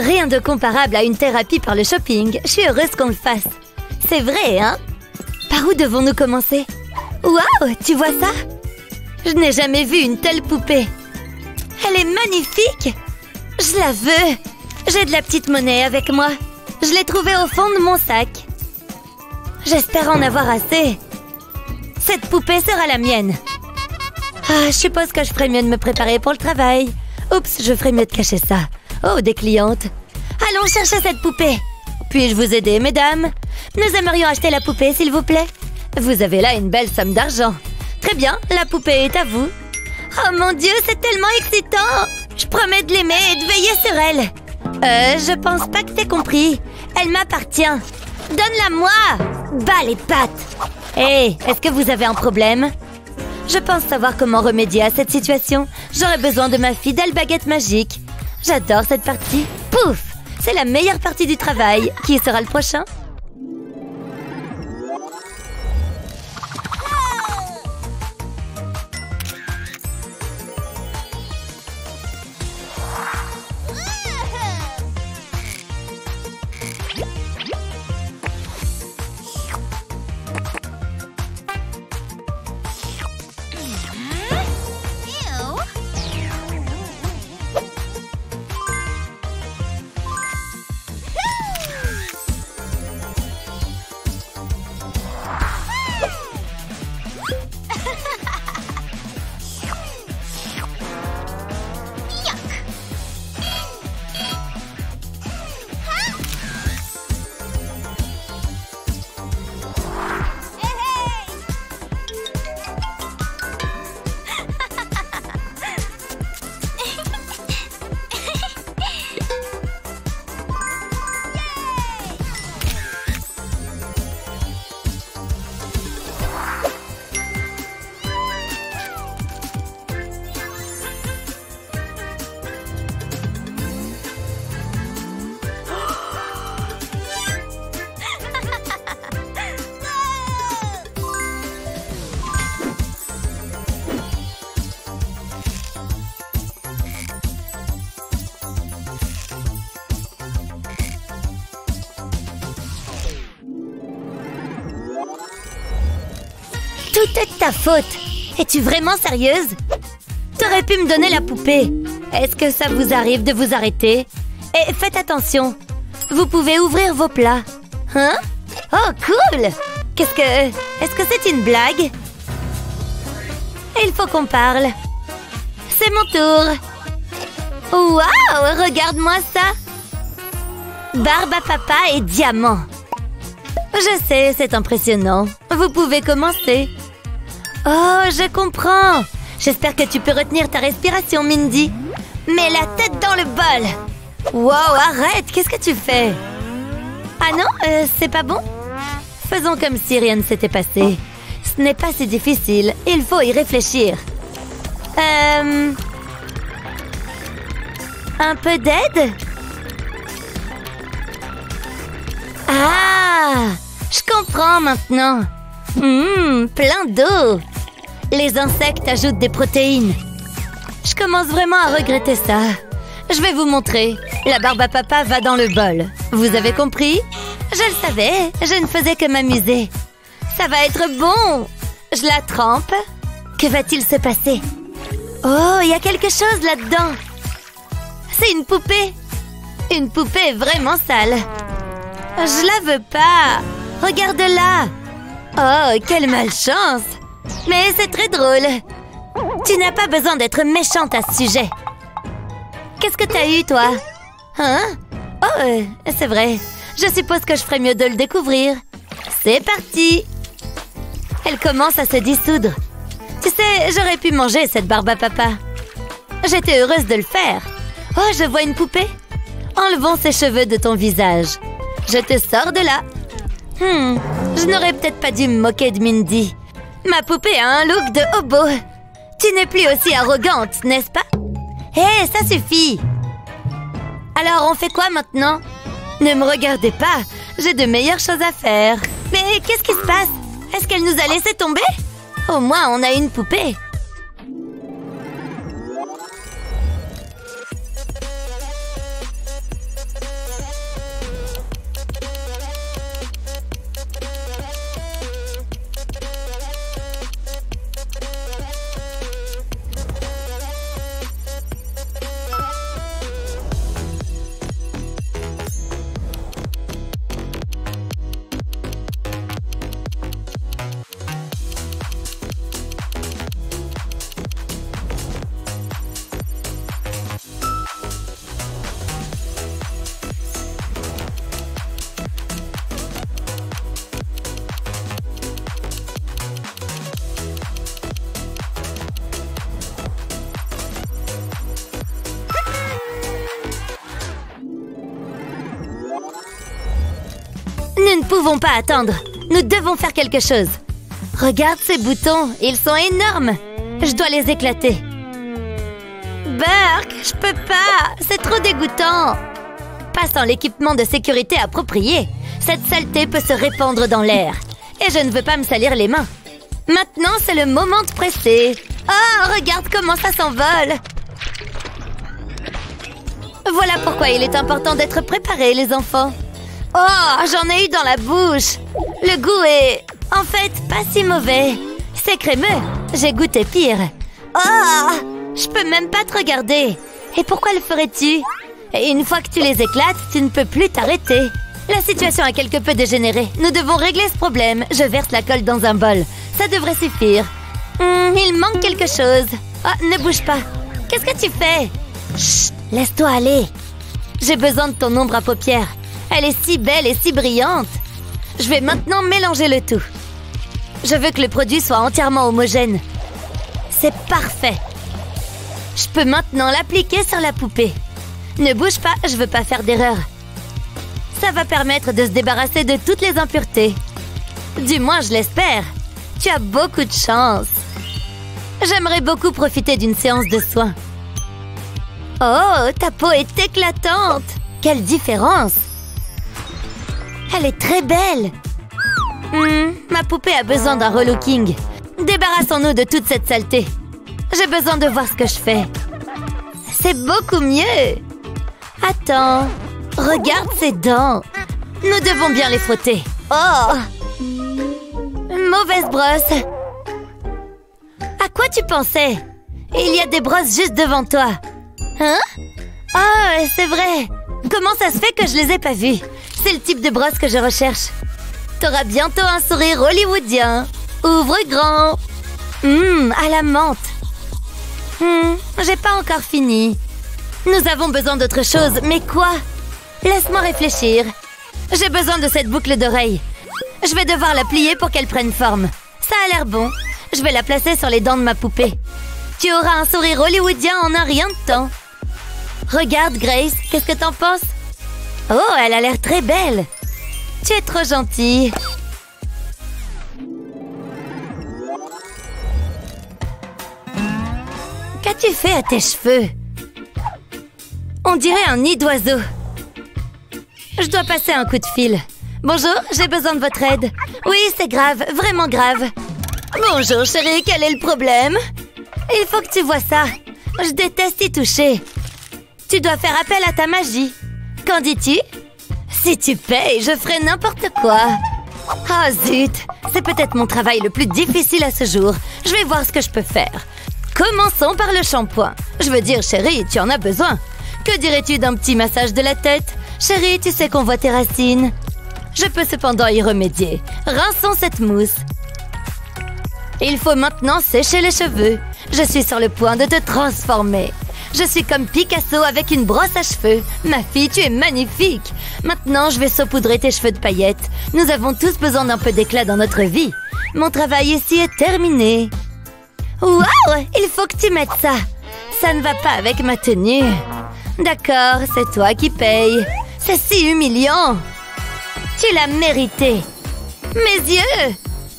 Rien de comparable à une thérapie par le shopping. Je suis heureuse qu'on le fasse. C'est vrai, hein? Par où devons-nous commencer? Waouh, tu vois ça? Je n'ai jamais vu une telle poupée. Elle est magnifique. Je la veux. J'ai de la petite monnaie avec moi. Je l'ai trouvée au fond de mon sac. J'espère en avoir assez. Cette poupée sera la mienne. Ah, je suppose que je ferais mieux de me préparer pour le travail. Oups, je ferais mieux de cacher ça. Oh, des clientes. Allons chercher cette poupée. Puis-je vous aider, mesdames? Nous aimerions acheter la poupée, s'il vous plaît. Vous avez là une belle somme d'argent. Très bien, la poupée est à vous. Oh mon Dieu, c'est tellement excitant! Je promets de l'aimer et de veiller sur elle. Je pense pas que t'aies compris. Elle m'appartient. Donne-la-moi! Bas les pattes! Hé, est-ce que vous avez un problème? Je pense savoir comment remédier à cette situation. J'aurais besoin de ma fidèle baguette magique. J'adore cette partie. Pouf! C'est la meilleure partie du travail. Qui sera le prochain? Tout est de ta faute. Es-tu vraiment sérieuse? T'aurais pu me donner la poupée. Est-ce que ça vous arrive de vous arrêter? Et faites attention. Vous pouvez ouvrir vos plats. Hein? Oh, cool! Est-ce que c'est une blague? Il faut qu'on parle. C'est mon tour. Waouh! Regarde-moi ça. Barbe à papa et diamant. Je sais, c'est impressionnant. Vous pouvez commencer. Oh, je comprends. J'espère que tu peux retenir ta respiration, Mindy. Mets la tête dans le bol. Wow, arrête, qu'est-ce que tu fais? Ah non, c'est pas bon? Faisons comme si rien ne s'était passé. Ce n'est pas si difficile, il faut y réfléchir. Un peu d'aide? Ah, je comprends maintenant. Plein d'eau. Les insectes ajoutent des protéines. Je commence vraiment à regretter ça. Je vais vous montrer. La barbe à papa va dans le bol. Vous avez compris? Je le savais, je ne faisais que m'amuser. Ça va être bon. Je la trempe. Que va-t-il se passer? Oh, il y a quelque chose là-dedans. C'est une poupée. Une poupée vraiment sale. Je la veux pas. Regarde-la. Oh, quelle malchance. Mais c'est très drôle. Tu n'as pas besoin d'être méchante à ce sujet. Qu'est-ce que t'as eu, toi? Hein? Oh, c'est vrai. Je suppose que je ferais mieux de le découvrir. C'est parti. Elle commence à se dissoudre. Tu sais, j'aurais pu manger cette barbe à papa. J'étais heureuse de le faire. Oh, je vois une poupée. Enlevons ces cheveux de ton visage. Je te sors de là. Je n'aurais peut-être pas dû me moquer de Mindy. Ma poupée a un look de hobo. Tu n'es plus aussi arrogante, n'est-ce pas? Hé, ça suffit. Alors, on fait quoi maintenant? Ne me regardez pas. J'ai de meilleures choses à faire. Mais qu'est-ce qui se passe? Est-ce qu'elle nous a laissé tomber? Au moins, on a une poupée. ne pouvons pas attendre. Nous devons faire quelque chose. Regarde ces boutons, ils sont énormes. Je dois les éclater. Burke, je peux pas. C'est trop dégoûtant. Pas sans l'équipement de sécurité approprié. Cette saleté peut se répandre dans l'air. Et je ne veux pas me salir les mains. Maintenant, c'est le moment de presser. Oh, regarde comment ça s'envole. Voilà pourquoi il est important d'être préparé, les enfants. Oh, j'en ai eu dans la bouche. Le goût est, en fait, pas si mauvais. C'est crémeux. J'ai goûté pire. Oh, je peux même pas te regarder. Et pourquoi le ferais-tu? Et une fois que tu les éclates, tu ne peux plus t'arrêter. La situation a quelque peu dégénéré. Nous devons régler ce problème. Je verse la colle dans un bol. Ça devrait suffire. Il manque quelque chose. Oh, ne bouge pas. Qu'est-ce que tu fais? Chut, laisse-toi aller. J'ai besoin de ton ombre à paupières. Elle est si belle et si brillante. Je vais maintenant mélanger le tout. Je veux que le produit soit entièrement homogène. C'est parfait. Je peux maintenant l'appliquer sur la poupée. Ne bouge pas, je veux pas faire d'erreur. Ça va permettre de se débarrasser de toutes les impuretés. Du moins, je l'espère. Tu as beaucoup de chance. J'aimerais beaucoup profiter d'une séance de soins. Oh, ta peau est éclatante. Quelle différence. Elle est très belle. Ma poupée a besoin d'un relooking. Débarrassons-nous de toute cette saleté. J'ai besoin de voir ce que je fais. C'est beaucoup mieux. Attends. Regarde ses dents. Nous devons bien les frotter. Oh! Mauvaise brosse. À quoi tu pensais? Il y a des brosses juste devant toi. Hein? Oh, c'est vrai. Comment ça se fait que je les ai pas vues? C'est le type de brosse que je recherche. T'auras bientôt un sourire hollywoodien. Ouvre grand. À la menthe. J'ai pas encore fini. Nous avons besoin d'autre chose, mais quoi? Laisse-moi réfléchir. J'ai besoin de cette boucle d'oreille. Je vais devoir la plier pour qu'elle prenne forme. Ça a l'air bon. Je vais la placer sur les dents de ma poupée. Tu auras un sourire hollywoodien en un rien de temps. Regarde, Grace, qu'est-ce que t'en penses? Oh, elle a l'air très belle. Tu es trop gentille. Qu'as-tu fait à tes cheveux? On dirait un nid d'oiseau. Je dois passer un coup de fil. Bonjour, j'ai besoin de votre aide. Oui, c'est grave, vraiment grave. Bonjour, chérie, quel est le problème? Il faut que tu vois ça. Je déteste y toucher. Tu dois faire appel à ta magie. Qu'en dis-tu? Si tu payes, je ferai n'importe quoi. Oh zut, c'est peut-être mon travail le plus difficile à ce jour. Je vais voir ce que je peux faire. Commençons par le shampoing. Je veux dire, chérie, tu en as besoin. Que dirais-tu d'un petit massage de la tête? Chérie, tu sais qu'on voit tes racines. Je peux cependant y remédier. Rinçons cette mousse. Il faut maintenant sécher les cheveux. Je suis sur le point de te transformer. Je suis comme Picasso avec une brosse à cheveux. Ma fille, tu es magnifique. Maintenant, je vais saupoudrer tes cheveux de paillettes. Nous avons tous besoin d'un peu d'éclat dans notre vie. Mon travail ici est terminé. Waouh! Il faut que tu mettes ça. Ça ne va pas avec ma tenue. D'accord, c'est toi qui payes. C'est si humiliant. Tu l'as mérité. Mes yeux!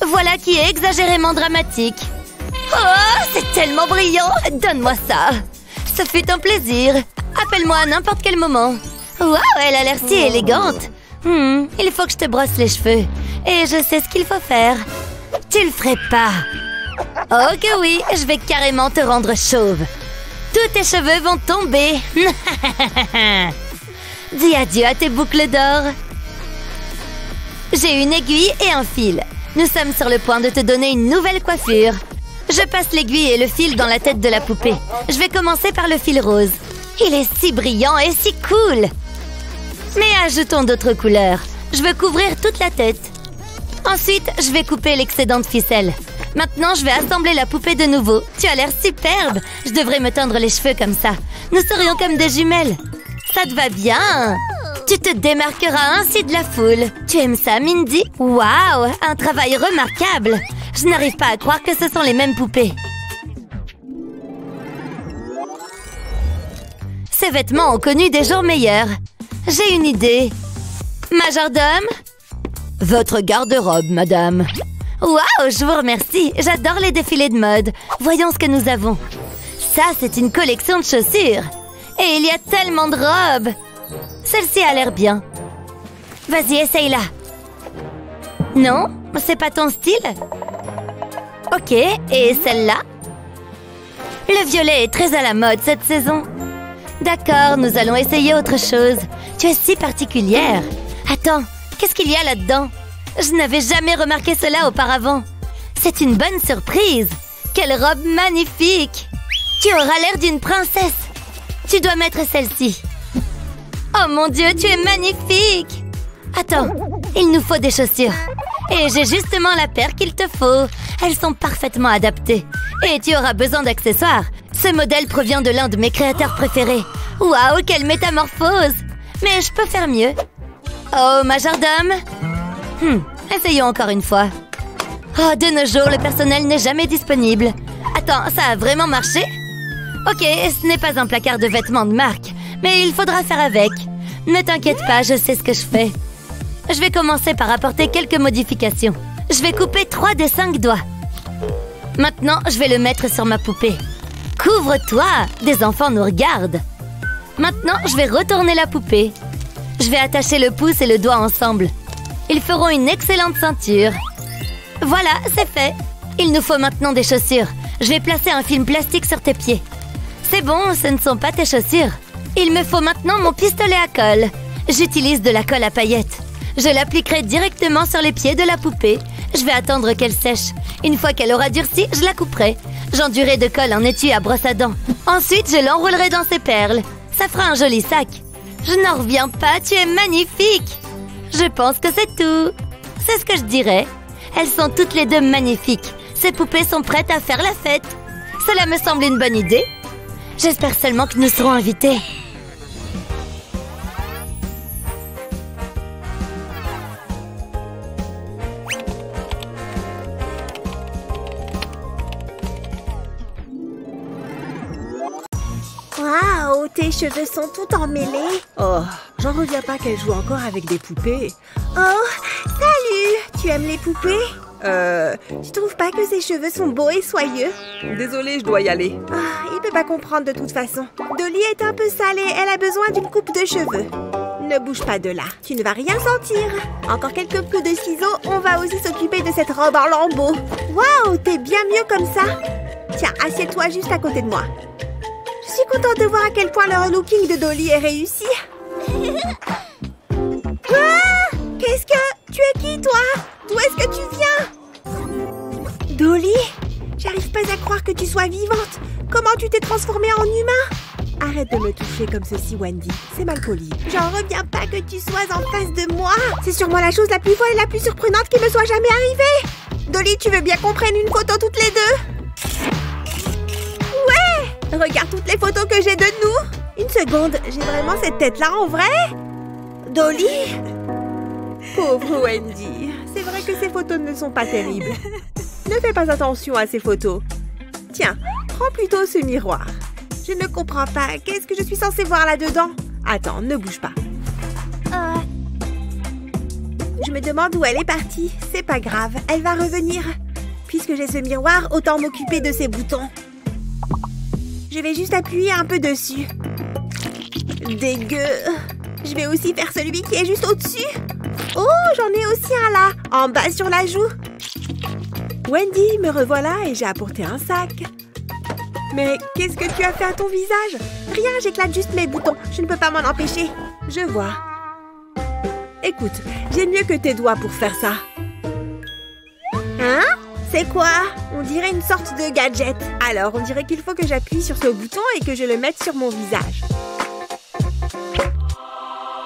Voilà qui est exagérément dramatique. Oh, c'est tellement brillant! Donne-moi ça. Ça fut un plaisir. Appelle-moi à n'importe quel moment. Waouh, elle a l'air si élégante. Il faut que je te brosse les cheveux. Et je sais ce qu'il faut faire. Tu le ferais pas. Oh que oui, je vais carrément te rendre chauve. Tous tes cheveux vont tomber. Dis adieu à tes boucles d'or. J'ai une aiguille et un fil. Nous sommes sur le point de te donner une nouvelle coiffure. Je passe l'aiguille et le fil dans la tête de la poupée. Je vais commencer par le fil rose. Il est si brillant et si cool. Mais ajoutons d'autres couleurs. Je veux couvrir toute la tête. Ensuite, je vais couper l'excédent de ficelle. Maintenant, je vais assembler la poupée de nouveau. Tu as l'air superbe. Je devrais me teindre les cheveux comme ça. Nous serions comme des jumelles. Ça te va bien. Tu te démarqueras ainsi de la foule. Tu aimes ça, Mindy? Waouh, un travail remarquable. Je n'arrive pas à croire que ce sont les mêmes poupées. Ces vêtements ont connu des jours meilleurs. J'ai une idée. Majordome? Votre garde-robe, madame. Waouh, je vous remercie. J'adore les défilés de mode. Voyons ce que nous avons. Ça, c'est une collection de chaussures. Et il y a tellement de robes. Celle-ci a l'air bien. Vas-y, essaye-la. Non? C'est pas ton style? Ok, et celle-là? Le violet est très à la mode cette saison. D'accord, nous allons essayer autre chose. Tu es si particulière. Attends, qu'est-ce qu'il y a là-dedans? Je n'avais jamais remarqué cela auparavant. C'est une bonne surprise. Quelle robe magnifique! Tu auras l'air d'une princesse. Tu dois mettre celle-ci. Oh mon Dieu, tu es magnifique! Attends, il nous faut des chaussures. Et j'ai justement la paire qu'il te faut. Elles sont parfaitement adaptées. Et tu auras besoin d'accessoires. Ce modèle provient de l'un de mes créateurs préférés. Waouh, quelle métamorphose! Mais je peux faire mieux. Oh, majordome! Essayons encore une fois. Oh, de nos jours, le personnel n'est jamais disponible. Attends, ça a vraiment marché? Ok, ce n'est pas un placard de vêtements de marque, mais il faudra faire avec. Ne t'inquiète pas, je sais ce que je fais. Je vais commencer par apporter quelques modifications. Je vais couper 3 des 5 doigts. Maintenant, je vais le mettre sur ma poupée. Couvre-toi! Des enfants nous regardent. Maintenant, je vais retourner la poupée. Je vais attacher le pouce et le doigt ensemble. Ils feront une excellente ceinture. Voilà, c'est fait. Il nous faut maintenant des chaussures. Je vais placer un film plastique sur tes pieds. C'est bon, ce ne sont pas tes chaussures. Il me faut maintenant mon pistolet à colle. J'utilise de la colle à paillettes. Je l'appliquerai directement sur les pieds de la poupée. Je vais attendre qu'elle sèche. Une fois qu'elle aura durci, je la couperai. J'enduirai de colle un étui à brosse à dents. Ensuite, je l'enroulerai dans ses perles. Ça fera un joli sac. Je n'en reviens pas, tu es magnifique. Je pense que c'est tout. C'est ce que je dirais. Elles sont toutes les deux magnifiques. Ces poupées sont prêtes à faire la fête. Cela me semble une bonne idée. J'espère seulement que nous serons invités. Waouh, tes cheveux sont tout emmêlés. Oh, j'en reviens pas qu'elle joue encore avec des poupées. Oh, salut! Tu aimes les poupées? Tu trouves pas que ses cheveux sont beaux et soyeux? Désolée, je dois y aller. Ah, il peut pas comprendre de toute façon. Dolly est un peu sale et elle a besoin d'une coupe de cheveux. Ne bouge pas de là, tu ne vas rien sentir. Encore quelques coups de ciseaux, on va aussi s'occuper de cette robe en lambeaux. Waouh, t'es bien mieux comme ça. Tiens, assieds-toi juste à côté de moi. Je suis contente de voir à quel point le relooking de Dolly est réussi. Ah! Qu'est-ce que... Tu es qui, toi? D'où est-ce que tu viens? Dolly? J'arrive pas à croire que tu sois vivante. Comment tu t'es transformée en humain? Arrête de me toucher comme ceci, Wendy. C'est mal poli. J'en reviens pas que tu sois en face de moi. C'est sûrement la chose la plus folle et la plus surprenante qui me soit jamais arrivée. Dolly, tu veux bien qu'on prenne une photo toutes les deux? Ouais! Regarde toutes les photos que j'ai de nous. Une seconde, j'ai vraiment cette tête-là en vrai? Dolly? Pauvre Wendy. C'est vrai que ces photos ne sont pas terribles. Ne fais pas attention à ces photos. Tiens, prends plutôt ce miroir. Je ne comprends pas. Qu'est-ce que je suis censée voir là-dedans? Attends, ne bouge pas. Je me demande où elle est partie. C'est pas grave, elle va revenir. Puisque j'ai ce miroir, autant m'occuper de ces boutons. Je vais juste appuyer un peu dessus. Dégueu. Je vais aussi faire celui qui est juste au-dessus. Oh, j'en ai aussi un là, en bas sur la joue. Wendy, me revoilà et j'ai apporté un sac. Mais qu'est-ce que tu as fait à ton visage? Rien, j'éclate juste mes boutons. Je ne peux pas m'en empêcher. Je vois. Écoute, j'ai mieux que tes doigts pour faire ça. Hein? C'est quoi? On dirait une sorte de gadget. Alors, on dirait qu'il faut que j'appuie sur ce bouton et que je le mette sur mon visage.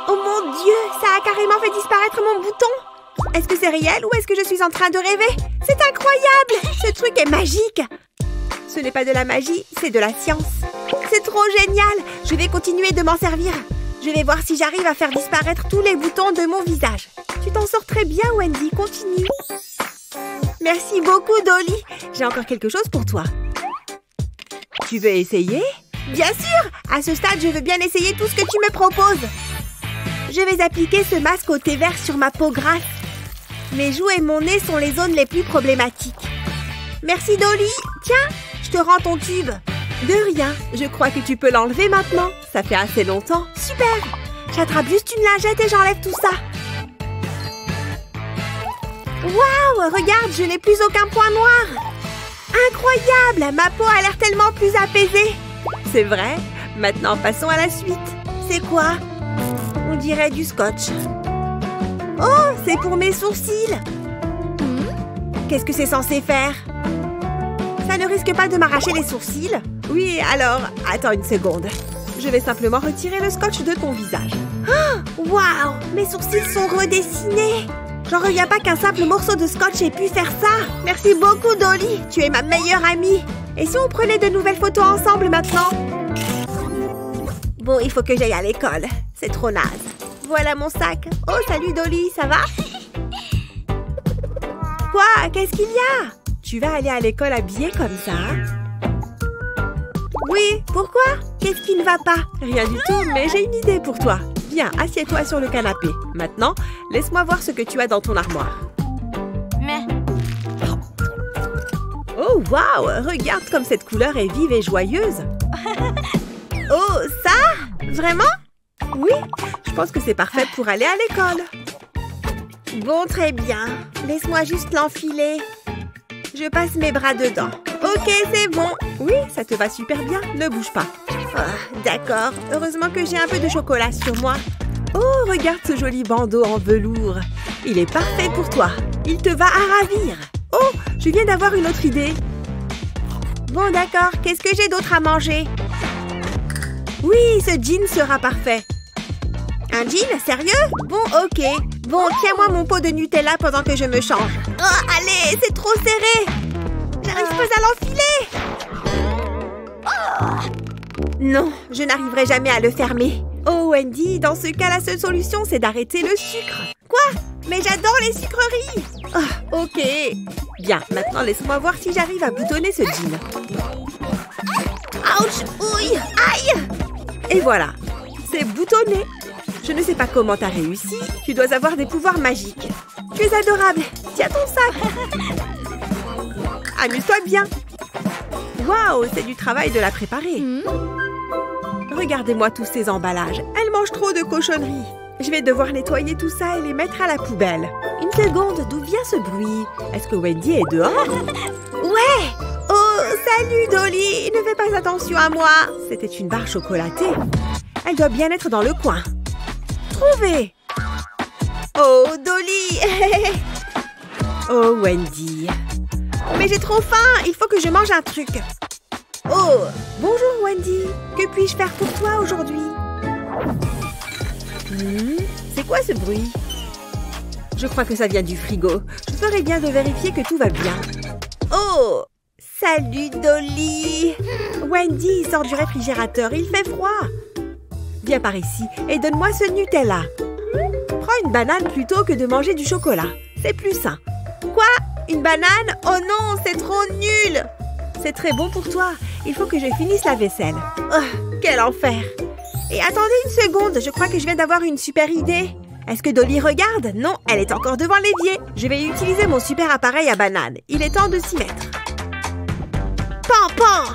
Oh mon Dieu, ça a carrément fait disparaître mon bouton. Est-ce que c'est réel ou est-ce que je suis en train de rêver? C'est incroyable! Ce truc est magique! Ce n'est pas de la magie, c'est de la science. C'est trop génial! Je vais continuer de m'en servir. Je vais voir si j'arrive à faire disparaître tous les boutons de mon visage. Tu t'en sors très bien, Wendy. Continue. Merci beaucoup, Dolly. J'ai encore quelque chose pour toi. Tu veux essayer? Bien sûr! À ce stade, je veux bien essayer tout ce que tu me proposes. Je vais appliquer ce masque au thé vert sur ma peau grasse. Mes joues et mon nez sont les zones les plus problématiques. Merci Dolly. Tiens, je te rends ton tube. De rien, je crois que tu peux l'enlever maintenant. Ça fait assez longtemps. Super. J'attrape juste une lingette et j'enlève tout ça. Waouh, regarde, je n'ai plus aucun point noir. Incroyable, ma peau a l'air tellement plus apaisée. C'est vrai. Maintenant, passons à la suite. C'est quoi? On dirait du scotch. Oh, c'est pour mes sourcils. Qu'est-ce que c'est censé faire? Ça ne risque pas de m'arracher les sourcils? Oui, alors, attends une seconde. Je vais simplement retirer le scotch de ton visage. Oh, waouh, mes sourcils sont redessinés. J'en reviens pas qu'un simple morceau de scotch ait pu faire ça. Merci beaucoup, Dolly. Tu es ma meilleure amie. Et si on prenait de nouvelles photos ensemble maintenant? Bon, il faut que j'aille à l'école. C'est trop naze. Voilà mon sac. Oh, salut Dolly, ça va? Quoi? Qu'est-ce qu'il y a? Tu vas aller à l'école habillée comme ça? Oui, pourquoi? Qu'est-ce qui ne va pas? Rien du tout, mais j'ai une idée pour toi. Viens, assieds-toi sur le canapé. Maintenant, laisse-moi voir ce que tu as dans ton armoire. Oh, waouh! Regarde comme cette couleur est vive et joyeuse. Oh, ça? Vraiment? Oui, je pense que c'est parfait pour aller à l'école. Bon, très bien. Laisse-moi juste l'enfiler. Je passe mes bras dedans. Ok, c'est bon. Oui, ça te va super bien. Ne bouge pas. Oh, d'accord. Heureusement que j'ai un peu de chocolat sur moi. Oh, regarde ce joli bandeau en velours. Il est parfait pour toi. Il te va à ravir. Oh, je viens d'avoir une autre idée. Bon, d'accord. Qu'est-ce que j'ai d'autre à manger? Oui, ce jean sera parfait. Un jean? Sérieux? Bon, ok. Bon, tiens-moi mon pot de Nutella pendant que je me change. Oh, allez, c'est trop serré. J'arrive pas à l'enfiler. Non, je n'arriverai jamais à le fermer. Oh, Wendy, dans ce cas, la seule solution, c'est d'arrêter le sucre. Quoi? Mais j'adore les sucreries. Oh, ok. Bien, maintenant, laisse-moi voir si j'arrive à boutonner ce jean. Ouch! Ouille! Aïe! Et voilà, c'est boutonné. Je ne sais pas comment t'as réussi. Tu dois avoir des pouvoirs magiques. Tu es adorable. Tiens ton sac. Amuse-toi bien. Waouh, c'est du travail de la préparer. Regardez-moi tous ces emballages. Elle mange trop de cochonneries. Je vais devoir nettoyer tout ça et les mettre à la poubelle. Une seconde, d'où vient ce bruit? Est-ce que Wendy est dehors? Ouais! Oh, salut Dolly! Ne fais pas attention à moi. C'était une barre chocolatée. Elle doit bien être dans le coin. Trouvé! Oh, Dolly! Oh, Wendy. Mais j'ai trop faim. Il faut que je mange un truc. Oh, bonjour Wendy. Que puis-je faire pour toi aujourd'hui? C'est quoi ce bruit? Je crois que ça vient du frigo. Je ferais bien de vérifier que tout va bien. Oh! Salut Dolly! Wendy sort du réfrigérateur, il fait froid. Viens par ici et donne-moi ce Nutella. Prends une banane plutôt que de manger du chocolat. C'est plus sain. Quoi? Une banane? Oh non, c'est trop nul! C'est très bon pour toi. Il faut que je finisse la vaisselle. Oh, quel enfer! Et attendez une seconde, je crois que je viens d'avoir une super idée. Est-ce que Dolly regarde? Non, elle est encore devant l'évier. Je vais utiliser mon super appareil à banane. Il est temps de s'y mettre. Pan, pan!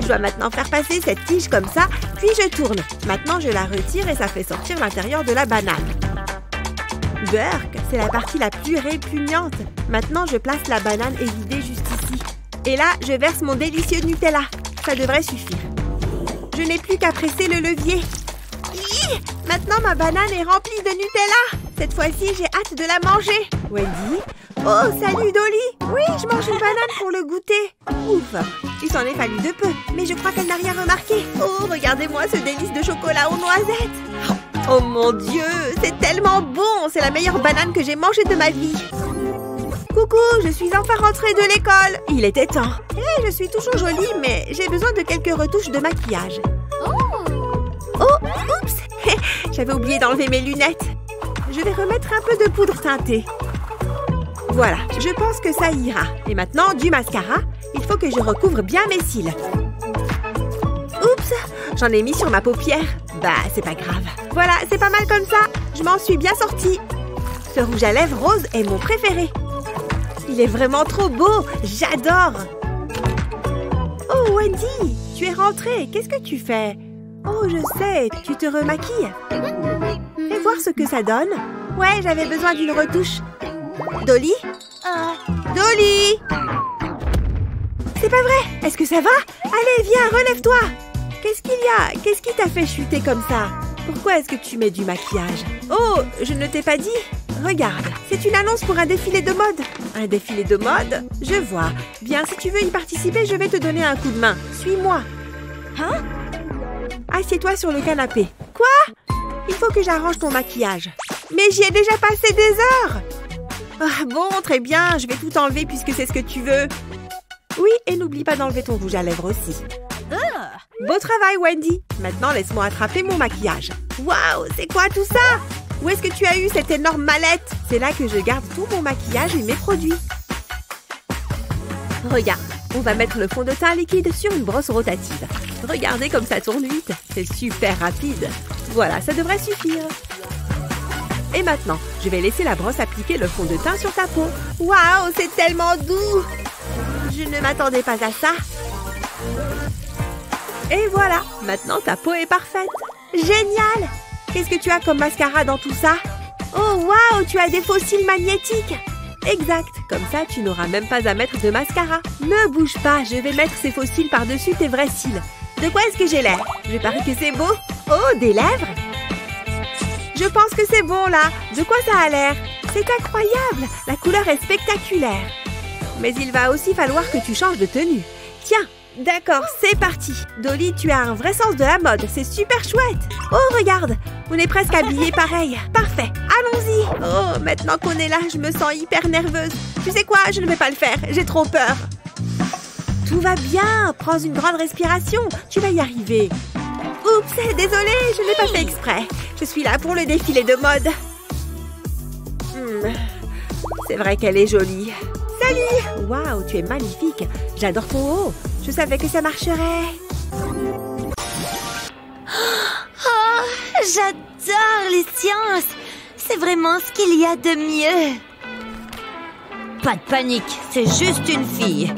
Je dois maintenant faire passer cette tige comme ça, puis je tourne. Maintenant, je la retire et ça fait sortir l'intérieur de la banane. Burk, c'est la partie la plus répugnante. Maintenant, je place la banane évidée juste ici. Et là, je verse mon délicieux Nutella. Ça devrait suffire. Je n'ai plus qu'à presser le levier. Hi! Maintenant, ma banane est remplie de Nutella. Cette fois-ci, j'ai hâte de la manger. Wendy? Oh, salut Dolly! Oui, je mange une banane pour le goûter. Ouf! Il s'en est fallu de peu, mais je crois qu'elle n'a rien remarqué. Oh, regardez-moi ce délice de chocolat aux noisettes. Oh mon Dieu, c'est tellement bon! C'est la meilleure banane que j'ai mangée de ma vie. Coucou, je suis enfin rentrée de l'école. Il était temps. Et je suis toujours jolie, mais j'ai besoin de quelques retouches de maquillage. Oh, oups! J'avais oublié d'enlever mes lunettes. Je vais remettre un peu de poudre teintée. Voilà, je pense que ça ira. Et maintenant, du mascara. Il faut que je recouvre bien mes cils. Oups! J'en ai mis sur ma paupière. Bah, c'est pas grave. Voilà, c'est pas mal comme ça. Je m'en suis bien sortie. Ce rouge à lèvres rose est mon préféré. Il est vraiment trop beau. J'adore. Oh, Wendy, tu es rentrée. Qu'est-ce que tu fais? Oh, je sais, tu te remaquilles. Fais voir ce que ça donne. Ouais, j'avais besoin d'une retouche. Dolly? Dolly! C'est pas vrai! Est-ce que ça va? Allez, viens, relève-toi! Qu'est-ce qu'il y a? Qu'est-ce qui t'a fait chuter comme ça? Pourquoi est-ce que tu mets du maquillage? Oh, je ne t'ai pas dit? Regarde, c'est une annonce pour un défilé de mode. Un défilé de mode? Je vois. Bien, si tu veux y participer, je vais te donner un coup de main. Suis-moi. Hein? Assieds-toi sur le canapé. Quoi? Il faut que j'arrange ton maquillage. Mais j'y ai déjà passé des heures! Ah, bon, très bien, je vais tout enlever puisque c'est ce que tu veux. Oui, et n'oublie pas d'enlever ton rouge à lèvres aussi. Beau travail, Wendy. Maintenant, laisse-moi attraper mon maquillage. Waouh, c'est quoi tout ça? Où est-ce que tu as eu cette énorme mallette? C'est là que je garde tout mon maquillage et mes produits. Regarde, on va mettre le fond de teint liquide sur une brosse rotative. Regardez comme ça tourne vite. C'est super rapide. Voilà, ça devrait suffire. Et maintenant, je vais laisser la brosse appliquer le fond de teint sur ta peau. Waouh, c'est tellement doux! Je ne m'attendais pas à ça. Et voilà, maintenant ta peau est parfaite. Génial! Qu'est-ce que tu as comme mascara dans tout ça? Oh, waouh, tu as des faux cils magnétiques! Exact, comme ça tu n'auras même pas à mettre de mascara. Ne bouge pas, je vais mettre ces faux cils par-dessus tes vrais cils. De quoi est-ce que j'ai l'air? Je parie que c'est beau. Oh, des lèvres? Je pense que c'est bon là. De quoi ça a l'air? C'est incroyable. La couleur est spectaculaire. Mais il va aussi falloir que tu changes de tenue. Tiens, d'accord, c'est parti. Dolly, tu as un vrai sens de la mode. C'est super chouette. Oh, regarde, on est presque habillés pareil. Parfait, allons-y. Oh, maintenant qu'on est là, je me sens hyper nerveuse. Tu sais quoi? Je ne vais pas le faire. J'ai trop peur. Tout va bien. Prends une grande respiration. Tu vas y arriver. Oups, désolée, je n'ai pas fait exprès. Je suis là pour le défilé de mode. C'est vrai qu'elle est jolie. Salut! Waouh, tu es magnifique. J'adore ton haut. Je savais que ça marcherait. Oh, j'adore les sciences. C'est vraiment ce qu'il y a de mieux. Pas de panique, c'est juste une fille.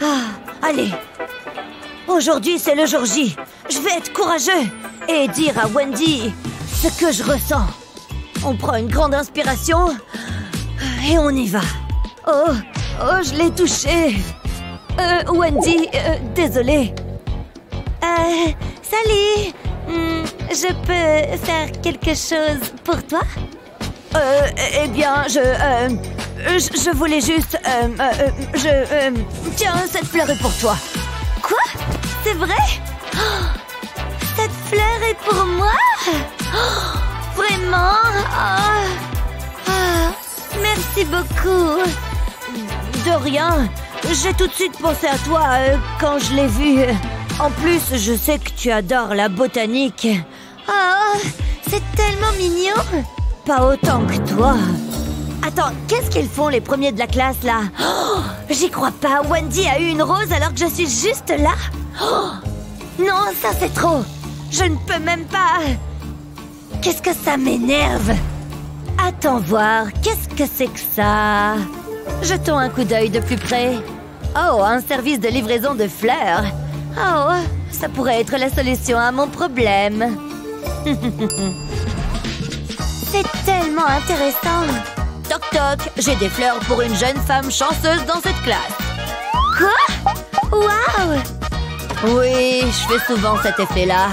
Ah, allez. Aujourd'hui, c'est le jour J. Je vais être courageux et dire à Wendy ce que je ressens. On prend une grande inspiration et on y va. Oh, je l'ai touché. Wendy, désolée. Salut. Je peux faire quelque chose pour toi? Eh bien, je voulais juste... tiens, cette fleur est pour toi. Quoi? C'est vrai? Oh, cette fleur est pour moi? Oh, vraiment? Merci beaucoup. De rien. J'ai tout de suite pensé à toi quand je l'ai vue. En plus, je sais que tu adores la botanique. Oh, c'est tellement mignon. Pas autant que toi. Attends, qu'est-ce qu'ils font les premiers de la classe là? Oh, j'y crois pas. Wendy a eu une rose alors que je suis juste là. Oh, non, ça c'est trop. Je ne peux même pas. Qu'est-ce que ça m'énerve? Attends voir, qu'est-ce que c'est que ça? Jetons un coup d'œil de plus près. Oh, un service de livraison de fleurs. Oh, ça pourrait être la solution à mon problème. C'est tellement intéressant. Toc toc, j'ai des fleurs pour une jeune femme chanceuse dans cette classe. Quoi? Waouh! Oui, je fais souvent cet effet-là.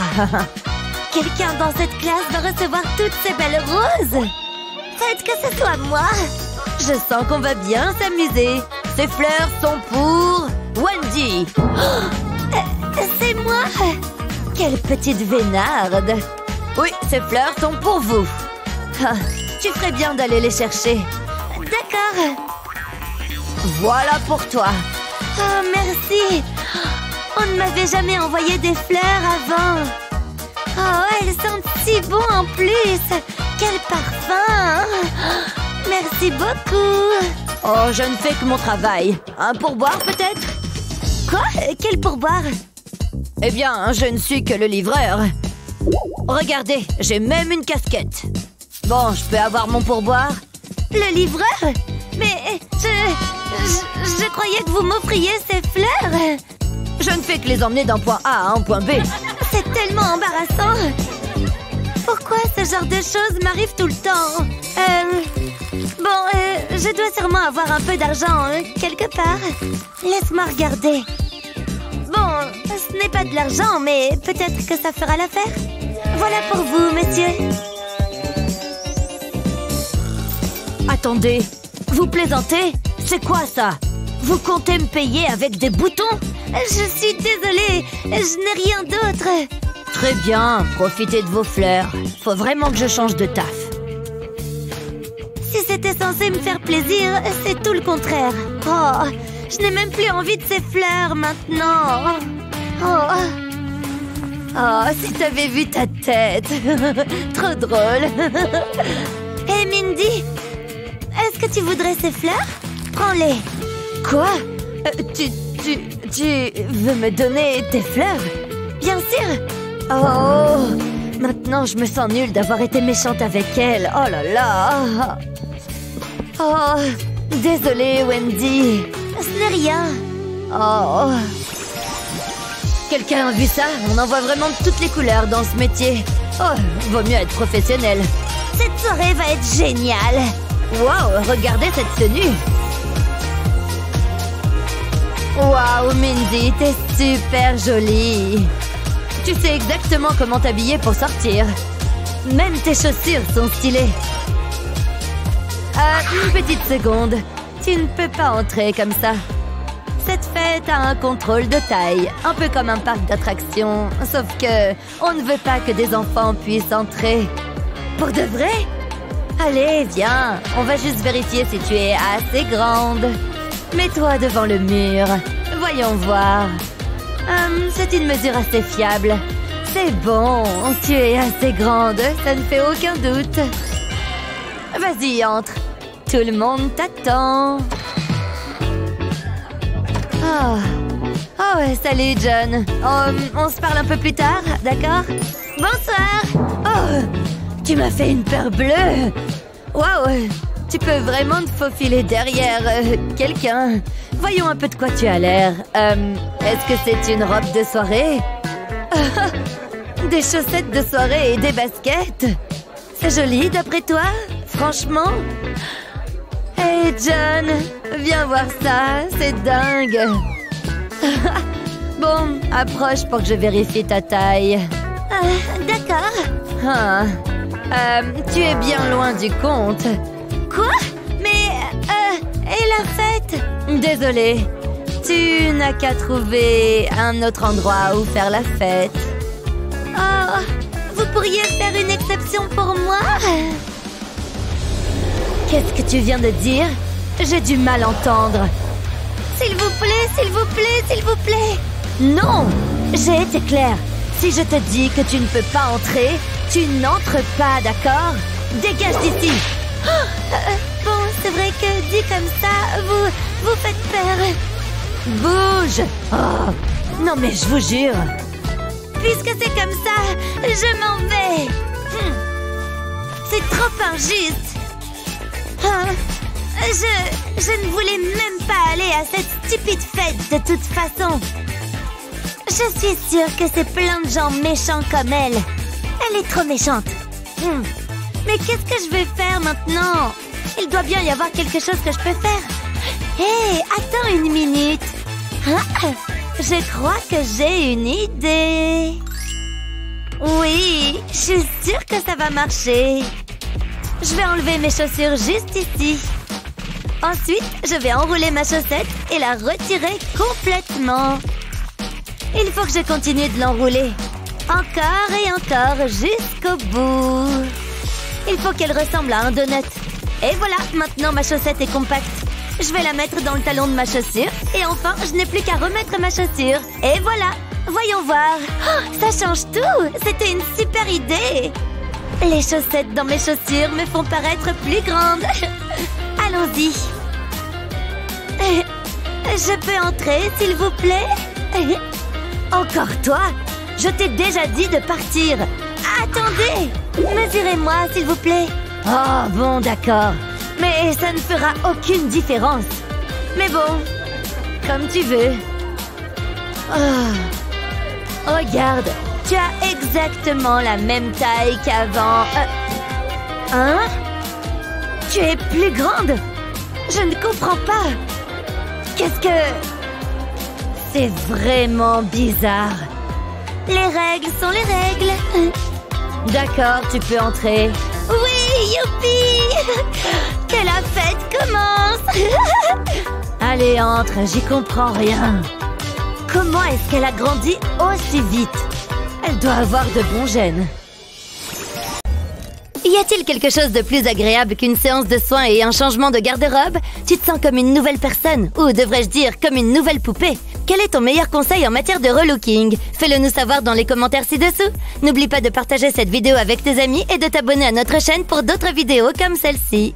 Quelqu'un dans cette classe va recevoir toutes ces belles roses. Faites que ce soit moi. Je sens qu'on va bien s'amuser. Ces fleurs sont pour Wendy. Oh, c'est moi. Quelle petite vénarde. Oui, ces fleurs sont pour vous. Ah, tu ferais bien d'aller les chercher. D'accord. Voilà pour toi. Oh, merci. On ne m'avait jamais envoyé des fleurs avant. Oh, elles sentent si bon en plus. Quel parfum. Merci beaucoup. Oh, je ne fais que mon travail. Un pourboire peut-être? Quoi? Quel pourboire? Eh bien, je ne suis que le livreur. Regardez, j'ai même une casquette. Bon, je peux avoir mon pourboire? Le livreur? Mais je croyais que vous m'offriez ces fleurs. Je ne fais que les emmener d'un point A à un point B. C'est tellement embarrassant. Pourquoi ce genre de choses m'arrive tout le temps? Je dois sûrement avoir un peu d'argent quelque part. Laisse-moi regarder. Bon, ce n'est pas de l'argent, mais peut-être que ça fera l'affaire. Voilà pour vous, monsieur. Attendez, vous plaisantez? C'est quoi ça? Vous comptez me payer avec des boutons? Je suis désolée, je n'ai rien d'autre. Très bien, profitez de vos fleurs. Faut vraiment que je change de taf. Si c'était censé me faire plaisir, c'est tout le contraire. Oh, je n'ai même plus envie de ces fleurs maintenant. Oh, si t'avais vu ta tête. Trop drôle. Hé, Mindy, est-ce que tu voudrais ces fleurs? Prends-les. Quoi? Tu veux me donner tes fleurs? Bien sûr. Oh, maintenant je me sens nulle d'avoir été méchante avec elle. Oh là là. Oh, désolée Wendy. Ce n'est rien. Oh. Quelqu'un a vu ça? On en voit vraiment de toutes les couleurs dans ce métier. Oh, vaut mieux être professionnel. Cette soirée va être géniale. Wow, regardez cette tenue. Wow, Mindy, t'es super jolie. Tu sais exactement comment t'habiller pour sortir. Même tes chaussures sont stylées. Une petite seconde. Tu ne peux pas entrer comme ça. Cette fête a un contrôle de taille, un peu comme un parc d'attractions. Sauf que on ne veut pas que des enfants puissent entrer. Pour de vrai? Allez, viens. On va juste vérifier si tu es assez grande. Mets-toi devant le mur. Voyons voir. C'est une mesure assez fiable. C'est bon, tu es assez grande, ça ne fait aucun doute. Vas-y, entre. Tout le monde t'attend. Oh, salut John. On se parle un peu plus tard, d'accord? Bonsoir. Oh, tu m'as fait une peur bleue. Waouh, tu peux vraiment te faufiler derrière quelqu'un. Voyons un peu de quoi tu as l'air. Est-ce que c'est une robe de soirée? Des chaussettes de soirée et des baskets. C'est joli d'après toi? Franchement? Hey John, viens voir ça, c'est dingue. Bon, approche pour que je vérifie ta taille. D'accord. Tu es bien loin du compte. Quoi? Mais, et la fête? Désolée, tu n'as qu'à trouver un autre endroit où faire la fête. Oh, vous pourriez faire une exception pour moi? Qu'est-ce que tu viens de dire? J'ai du mal à entendre. S'il vous plaît, s'il vous plaît, s'il vous plaît. Non, j'ai été claire. Si je te dis que tu ne peux pas entrer, tu n'entres pas, d'accord? Dégage d'ici. Bon, c'est vrai que dit comme ça, vous faites peur. Bouge. Oh, non mais je vous jure. Puisque c'est comme ça, je m'en vais. C'est trop injuste. Je ne voulais même pas aller à cette stupide fête de toute façon. Je suis sûre que c'est plein de gens méchants comme elle. Elle est trop méchante. Mais qu'est-ce que je vais faire maintenant? Il doit bien y avoir quelque chose que je peux faire. Hé, attends une minute. Je crois que j'ai une idée. Oui, je suis sûre que ça va marcher. Je vais enlever mes chaussures juste ici. Ensuite, je vais enrouler ma chaussette et la retirer complètement. Il faut que je continue de l'enrouler. Encore et encore jusqu'au bout. Il faut qu'elle ressemble à un donut. Et voilà, maintenant ma chaussette est compacte. Je vais la mettre dans le talon de ma chaussure. Et enfin, je n'ai plus qu'à remettre ma chaussure. Et voilà, voyons voir. Oh, ça change tout. C'était une super idée. Les chaussettes dans mes chaussures me font paraître plus grande. Allons-y. Je peux entrer, s'il vous plaît? Encore toi? Je t'ai déjà dit de partir. Attendez! Mesurez-moi, s'il vous plaît. Oh, bon, d'accord. Mais ça ne fera aucune différence. Mais bon, comme tu veux. Oh. Regarde, tu as exactement la même taille qu'avant. Hein? Tu es plus grande? Je ne comprends pas. Qu'est-ce que... C'est vraiment bizarre. Les règles sont les règles. D'accord, tu peux entrer. Oui, youpi! Que la fête commence! Allez, entre, j'y comprends rien. Comment est-ce qu'elle a grandi aussi vite? Elle doit avoir de bons gènes. Y a-t-il quelque chose de plus agréable qu'une séance de soins et un changement de garde-robe? Tu te sens comme une nouvelle personne, ou devrais-je dire comme une nouvelle poupée? Quel est ton meilleur conseil en matière de relooking? Fais-le nous savoir dans les commentaires ci-dessous. N'oublie pas de partager cette vidéo avec tes amis et de t'abonner à notre chaîne pour d'autres vidéos comme celle-ci.